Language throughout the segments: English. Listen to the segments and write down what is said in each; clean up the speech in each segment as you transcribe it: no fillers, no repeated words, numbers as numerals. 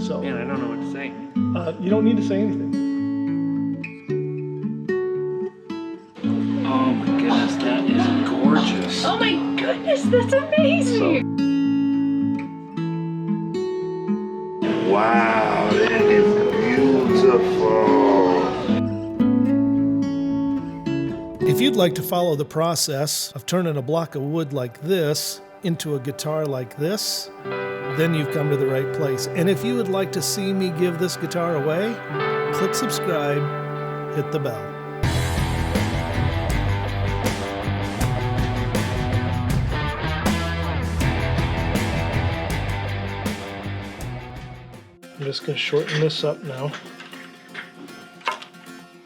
So, man, I don't know what to say. you don't need to say anything. Oh my goodness, that is gorgeous. Oh my goodness, that's amazing! Wow, that is beautiful. If you'd like to follow the process of turning a block of wood like this into a guitar like this, then you've come to the right place. And if you would like to see me give this guitar away, click subscribe, hit the bell. I'm just going to shorten this up now.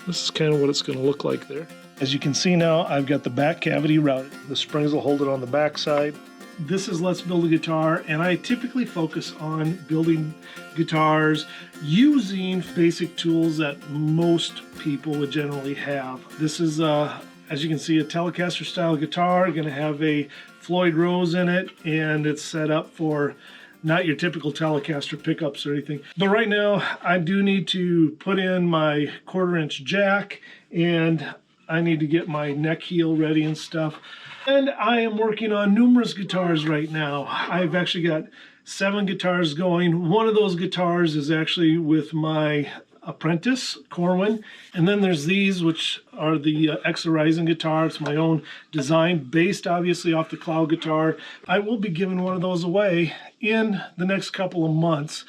This is kind of what it's going to look like there. As you can see now, I've got the back cavity routed. The springs will hold it on the back side. This is Let's Build a Guitar, and I typically focus on building guitars using basic tools that most people would generally have. This is, as you can see, a Telecaster style guitar. Going to have a Floyd Rose in it, and it's set up for not your typical Telecaster pickups or anything. But right now, I do need to put in my 1/4-inch jack, and I need to get my neck heel ready and stuff. And I am working on numerous guitars right now. I've actually got 7 guitars going. One of those guitars is actually with my apprentice, Corwin. And then there's these, which are the Horizon guitar. It's my own design, based obviously off the Cloud guitar. I will be giving one of those away in the next couple of months.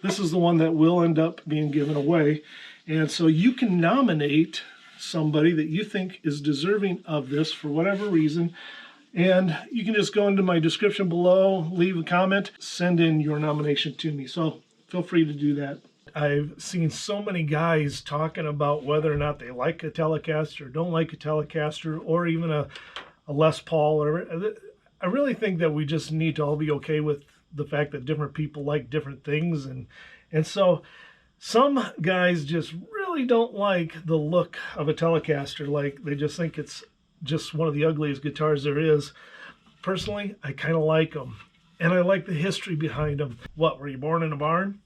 This is the one that will end up being given away. And so you can nominate somebody that you think is deserving of this for whatever reason, and you can just go into my description below, leave a comment, send in your nomination to me. So feel free to do that. I've seen so many guys talking about whether or not they like a Telecaster or don't like a Telecaster, or even a Les Paul. Or I really think that we just need to all be okay with the fact that different people like different things, and so some guys just really don't like the look of a Telecaster. Like, they just think it's just one of the ugliest guitars there is. Personally, I kind of like them, and I like the history behind them. What, were you born in a barn?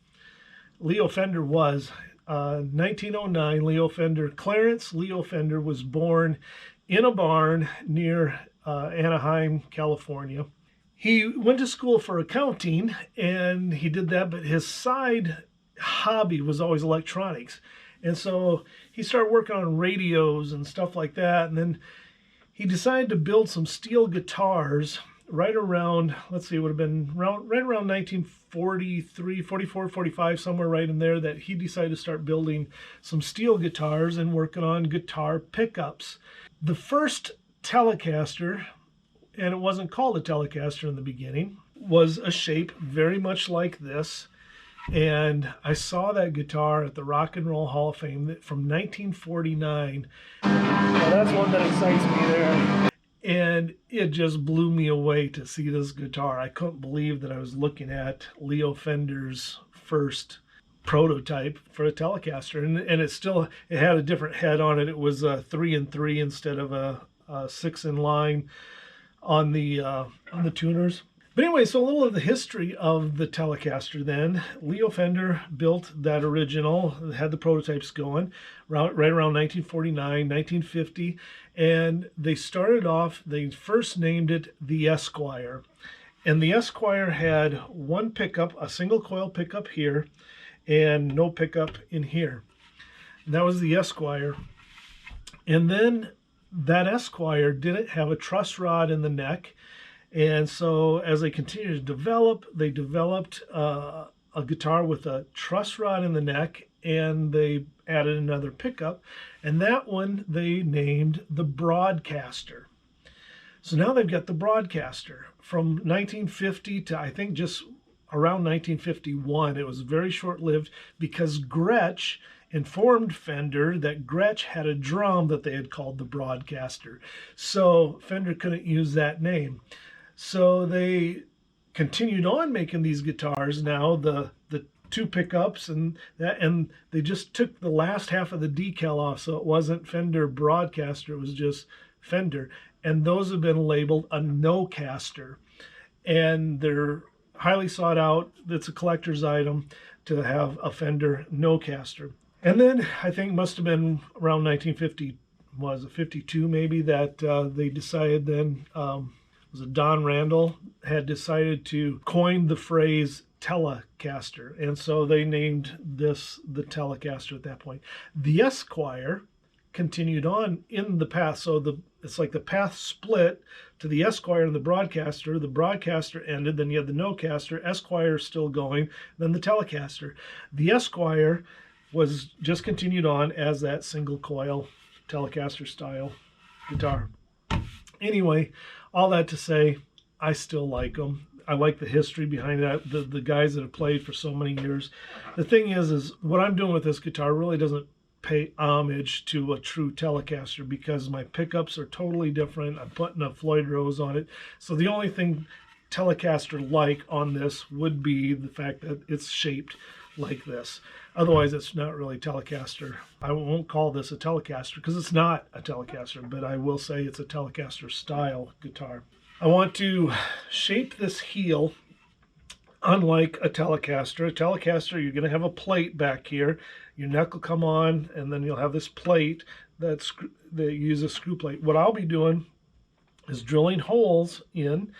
Leo Fender was. 1909, Leo Fender, Clarence Leo Fender was born in a barn near Anaheim, California. He went to school for accounting, and he did that, but his side hobby was always electronics. And so he started working on radios and stuff like that. And then he decided to build some steel guitars right around, let's see, it would have been right around 1943, 44, 45, somewhere right in there, that he decided to start building some steel guitars and working on guitar pickups. The first Telecaster, and it wasn't called a Telecaster in the beginning, was a shape very much like this. And I saw that guitar at the Rock and Roll Hall of Fame from 1949. Now that's one that excites me there. And it just blew me away to see this guitar. I couldn't believe that I was looking at Leo Fender's first prototype for a Telecaster. And it had a different head on it. It was a 3-in-3 instead of a 6-in-line on the tuners. But anyway, so a little of the history of the Telecaster then. Leo Fender built that original, had the prototypes going right around 1949, 1950. And they started off, they first named it the Esquire. And the Esquire had one pickup, a single coil pickup here, and no pickup in here. And that was the Esquire. And then that Esquire didn't have a truss rod in the neck. And so as they continued to develop, they developed a guitar with a truss rod in the neck, and they added another pickup. And that one they named the Broadcaster. So now they've got the Broadcaster. From 1950 to I think just around 1951, it was very short-lived because Gretsch informed Fender that Gretsch had a drum that they had called the Broadcaster. So Fender couldn't use that name. So they continued on making these guitars now, the 2 pickups and they just took the last half of the decal off, so it wasn't Fender Broadcaster, it was just Fender. And those have been labeled a no-caster. And they're highly sought out. It's a collector's item. to have a Fender no-caster. And then I think must have been around 1950, was it 52 maybe, that they decided then, was it Don Randall had decided to coin the phrase Telecaster, and so they named this the Telecaster at that point. The Esquire continued on in the path, so it's like the path split to the Esquire and the Broadcaster. The Broadcaster ended, then you had the no-caster, Esquire still going, then the Telecaster. The Esquire was just continued on as that single coil Telecaster style guitar. Anyway, all that to say, I still like them. I like the history behind that, the guys that have played for so many years. The thing is what I'm doing with this guitar really doesn't pay homage to a true Telecaster, because my pickups are totally different. I'm putting a Floyd Rose on it. So the only thing Telecaster-like on this would be the fact that it's shaped like this. Otherwise, it's not really Telecaster. I won't call this a Telecaster because it's not a Telecaster, but I will say it's a Telecaster style guitar. I want to shape this heel unlike a Telecaster. A Telecaster, you're going to have a plate back here. Your neck will come on, and then you'll have this plate that uses a screw plate. What I'll be doing is drilling holes in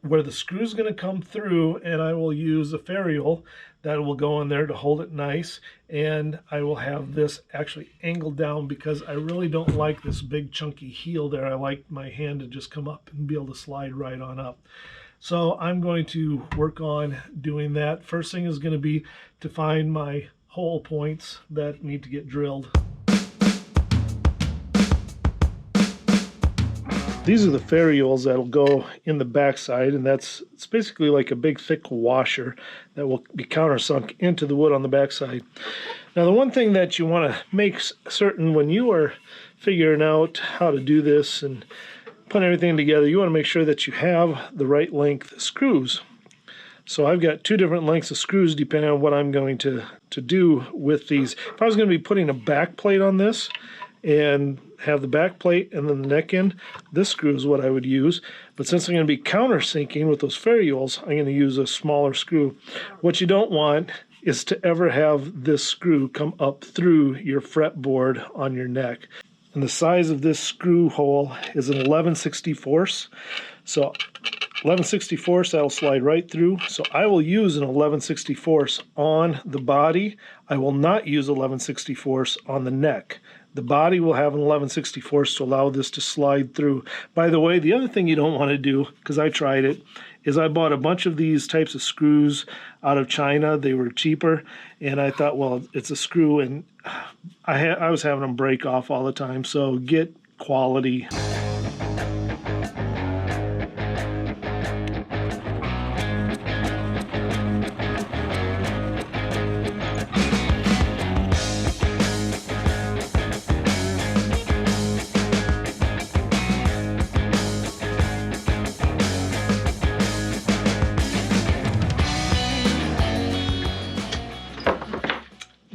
where the screw's going to come through, and I will use a ferrule that will go in there to hold it nice, and I will have this actually angled down because I really don't like this big chunky heel there. I like my hand to just come up and be able to slide right on up. So I'm going to work on doing that. First thing is going to be to find my hole points that need to get drilled. These are the ferrules that'll go in the backside, and it's basically like a big thick washer that will be countersunk into the wood on the backside. Now, the one thing that you want to make certain when you are figuring out how to do this and put everything together, you want to make sure that you have the right length screws. So I've got two different lengths of screws depending on what I'm going to do with these. If I was going to be putting a back plate on this and have the back plate and then the neck end, this screw is what I would use. But since I'm going to be countersinking with those ferrules, I'm going to use a smaller screw. What you don't want is to ever have this screw come up through your fretboard on your neck. And the size of this screw hole is an 11/64. So 11/64, that'll slide right through. So I will use an 11/64 on the body. I will not use 11/64 on the neck. The body will have an 11/64 to allow this to slide through. By the way, the other thing you don't want to do, because I tried it, is I bought a bunch of these types of screws out of China. They were cheaper, and I thought, well, it's a screw, and I was having them break off all the time. So get quality.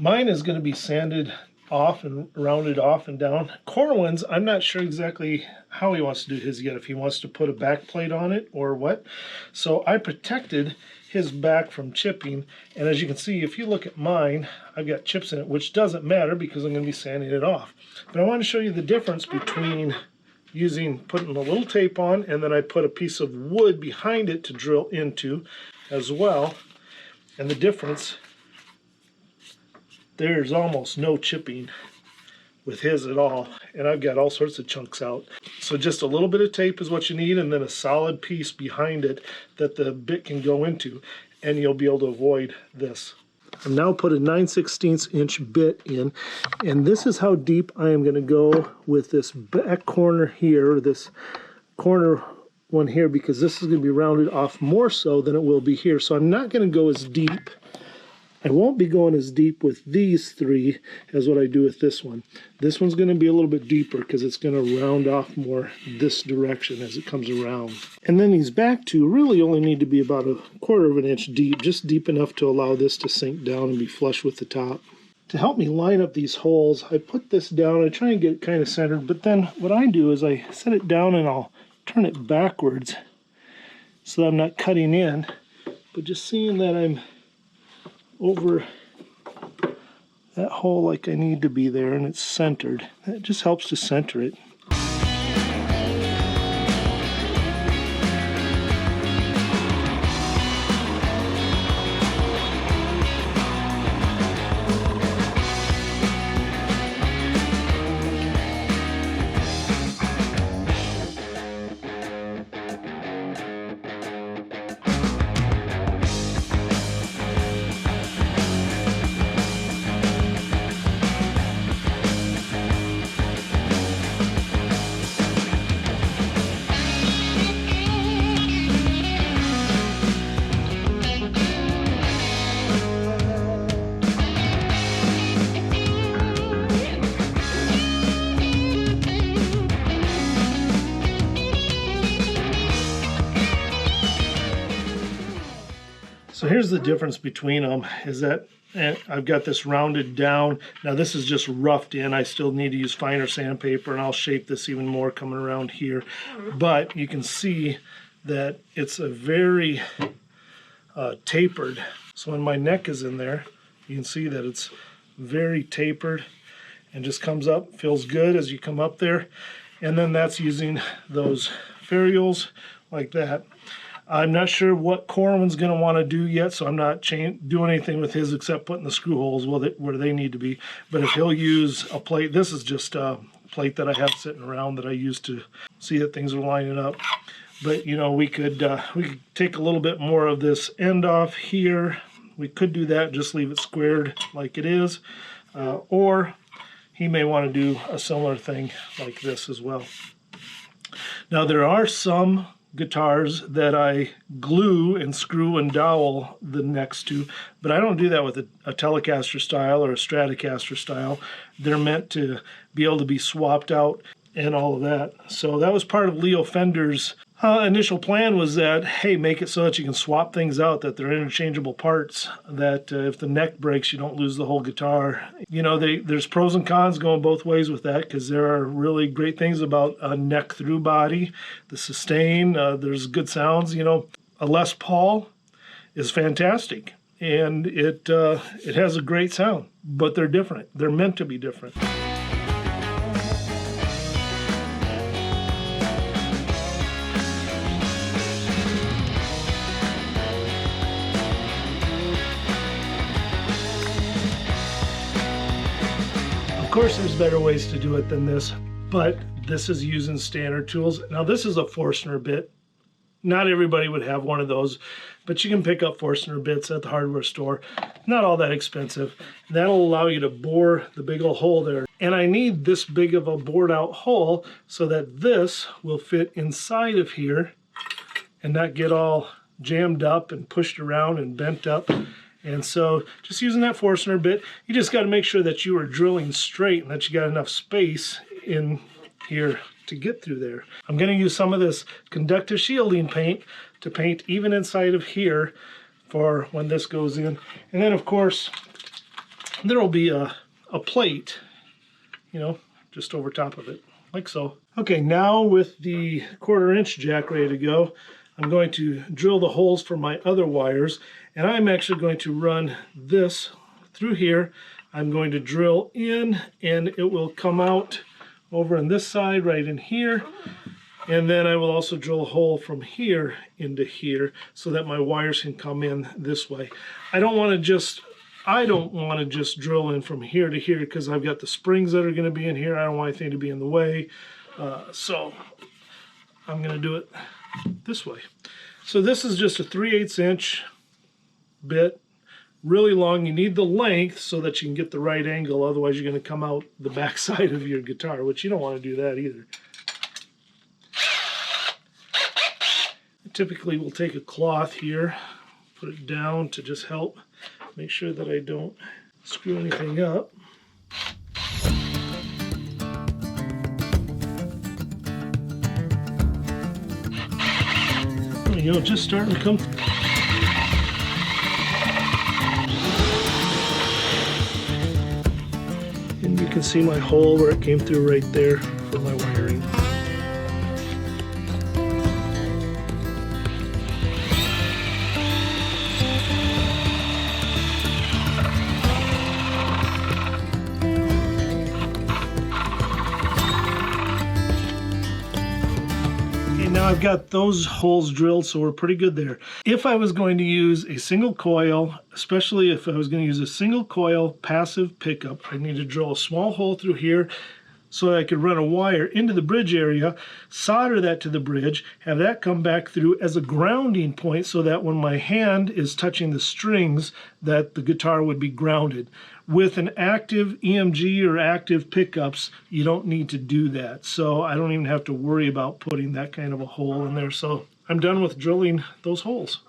Mine is going to be sanded off and rounded off and down. Corwin's, I'm not sure exactly how he wants to do his yet, if he wants to put a back plate on it or what. So I protected his back from chipping, and as you can see, if you look at mine, I've got chips in it, which doesn't matter because I'm going to be sanding it off. But I want to show you the difference between putting a little tape on, and then I put a piece of wood behind it to drill into as well. And the difference, there's almost no chipping with his at all, and I've got all sorts of chunks out. So just a little bit of tape is what you need, and then a solid piece behind it that the bit can go into, and you'll be able to avoid this. I'm now put a 9/16 inch bit in, and this is how deep I am going to go with this back corner here, this corner one here, because this is going to be rounded off more so than it will be here. So I'm not going to go as deep. I won't be going as deep with these three as what I do with this one. This one's going to be a little bit deeper because it's going to round off more this direction as it comes around. And then these back two really only need to be about 1/4 of an inch deep, just deep enough to allow this to sink down and be flush with the top. To help me line up these holes, I put this down. I try and get it kind of centered, but then what I do is I set it down and I'll turn it backwards so that I'm not cutting in, but just seeing that I'm over that hole like I need to be there, and it's centered. That just helps to center it. So here's the difference between them, is that I've got this rounded down. Now this is just roughed in. I still need to use finer sandpaper, and I'll shape this even more coming around here. But you can see that it's a very tapered. So when my neck is in there, you can see that it's very tapered and just comes up, feels good as you come up there. And then that's using those ferrules like that. I'm not sure what Corwin's going to want to do yet, so I'm not doing anything with his except putting the screw holes where they need to be. But if he'll use a plate, this is just a plate that I have sitting around that I use to see that things are lining up. But you know, we could take a little bit more of this end off here. We could do that, just leave it squared like it is, or he may want to do a similar thing like this as well. Now there are some guitars that I glue and screw and dowel the necks to, but I don't do that with a Telecaster style or a Stratocaster style. They're meant to be able to be swapped out and all of that. So that was part of Leo Fender's initial plan, was that, hey, make it so that you can swap things out, that they're interchangeable parts, that if the neck breaks, you don't lose the whole guitar. You know, there's pros and cons going both ways with that, because there are really great things about a neck through body, the sustain, there's good sounds. You know, a Les Paul is fantastic, and it has a great sound, but they're different. They're meant to be different. Of course, there's better ways to do it than this, but this is using standard tools. Now this is a Forstner bit. Not everybody would have one of those, but you can pick up Forstner bits at the hardware store. Not all that expensive. That'll allow you to bore the big old hole there. And I need this big of a bored out hole so that this will fit inside of here and not get all jammed up and pushed around and bent up. And so just using that Forstner bit, you just got to make sure that you are drilling straight and that you got enough space in here to get through there. I'm going to use some of this conductive shielding paint to paint even inside of here for when this goes in. And then of course there will be a plate, you know, just over top of it, like so. Okay, now with the 1/4 inch jack ready to go, I'm going to drill the holes for my other wires, and I'm actually going to run this through here. I'm going to drill in, and it will come out over on this side right in here, and then I will also drill a hole from here into here so that my wires can come in this way. I don't want to just drill in from here to here, because I've got the springs that are going to be in here. I don't want anything to be in the way, so I'm going to do it this way. So this is just a 3/8 inch bit, really long. You need the length so that you can get the right angle, otherwise you're going to come out the back side of your guitar, which you don't want to do that either. Typically we'll take a cloth here, put it down to just help make sure that I don't screw anything up. You know, just starting to come. And you can see my hole where it came through right there for my wiring. I've got those holes drilled, so we're pretty good there. If I was going to use a single coil, especially if I was going to use a single coil passive pickup, I need to drill a small hole through here so that I could run a wire into the bridge area, solder that to the bridge, have that come back through as a grounding point so that when my hand is touching the strings, that the guitar would be grounded. With an active EMG or active pickups, you don't need to do that. So I don't even have to worry about putting that kind of a hole in there. So I'm done with drilling those holes.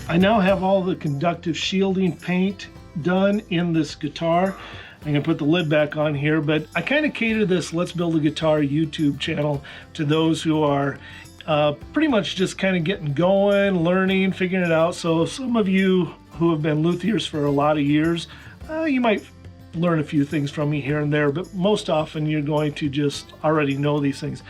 I now have all the conductive shielding paint done in this guitar. I'm gonna put the lid back on here, but I kind of cater this Let's Build a Guitar YouTube channel to those who are pretty much just kind of getting going, learning, figuring it out. So some of you who have been luthiers for a lot of years, you might learn a few things from me here and there, but most often you're going to just already know these things.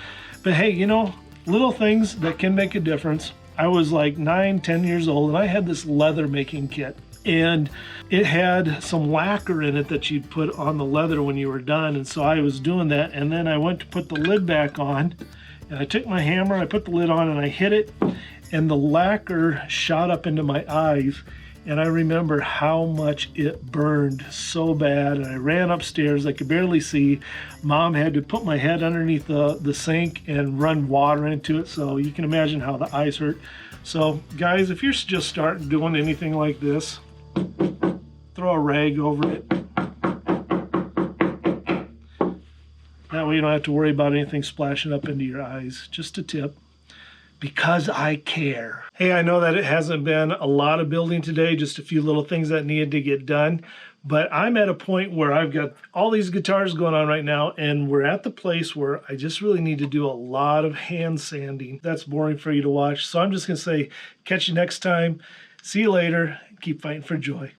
But hey, you know, little things that can make a difference. I was like 9, 10 years old, and I had this leather making kit, and it had some lacquer in it that you'd put on the leather when you were done. And so I was doing that, and then I went to put the lid back on, and I took my hammer, I put the lid on, and I hit it, and the lacquer shot up into my eyes. And I remember how much it burned so bad. And I ran upstairs, I could barely see. Mom had to put my head underneath the sink and run water into it. So you can imagine how the eyes hurt. So guys, if you're just starting doing anything like this, throw a rag over it. That way you don't have to worry about anything splashing up into your eyes. Just a tip. Because I care. Hey, I know that it hasn't been a lot of building today, just a few little things that needed to get done, but I'm at a point where I've got all these guitars going on right now, and we're at the place where I just really need to do a lot of hand sanding. That's boring for you to watch, so I'm just gonna say, catch you next time. See you later. Keep fighting for joy.